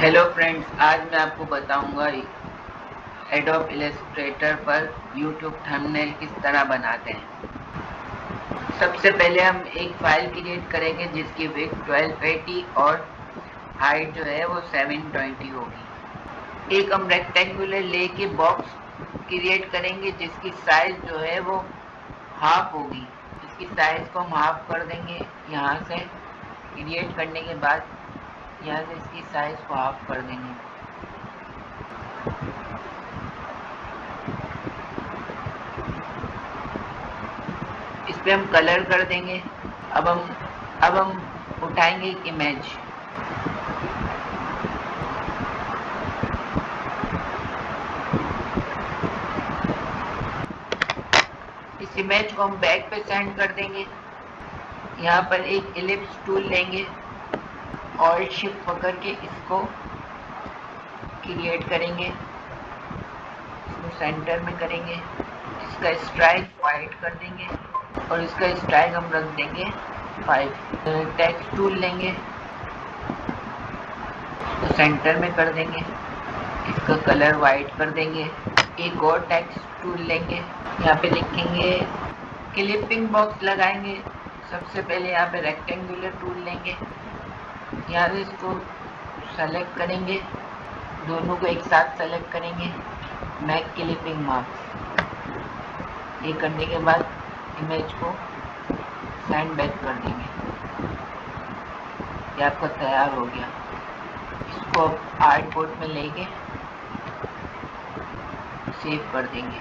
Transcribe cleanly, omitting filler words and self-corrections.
Hello friends, आज मैं आपको बताऊंगा एडोब इलस्ट्रेटर पर यूट्यूब थंबनेल किस तरह बनाते हैं। सबसे पहले हम एक फाइल क्रिएट करेंगे जिसकी विड्थ 1280 और हाइट जो है वो 720 होगी। एक हम रेक्टेंगुलर लेके बॉक्स क्रिएट करेंगे जिसकी साइज जो है वो हाफ होगी। इसकी साइज को हम हाफ कर देंगे। यहाँ से क्रिएट करने के बाद यहाँ से इसकी साइज को हाफ कर देंगे। इस पे हम कलर कर देंगे। अब हम उठाएंगे एक इमेज। इस इमेज को हम बैक पे सेंड कर देंगे। यहाँ पर एक इलिप्स टूल लेंगे और शिफ्ट पकड़ के इसको क्रिएट करेंगे। इसको सेंटर में करेंगे। इसका स्ट्राइक वाइट कर देंगे और इसका स्ट्राइक हम रख देंगे 5। टेक्स्ट टूल लेंगे, तो सेंटर में कर देंगे। इसका कलर वाइट कर देंगे। एक और टेक्स्ट टूल लेंगे, यहाँ पे लिखेंगे क्लिपिंग बॉक्स लगाएंगे। सबसे पहले यहाँ पे रेक्टेंगुलर टूल लेंगे, यहाँ से इसको सेलेक्ट करेंगे, दोनों को एक साथ सेलेक्ट करेंगे, मैक क्लिपिंग मार्क्स। ये करने के बाद इमेज को सेंड बैक कर देंगे। ये आपका तैयार हो गया। इसको आप आर्टबोर्ड में लेके सेव कर देंगे।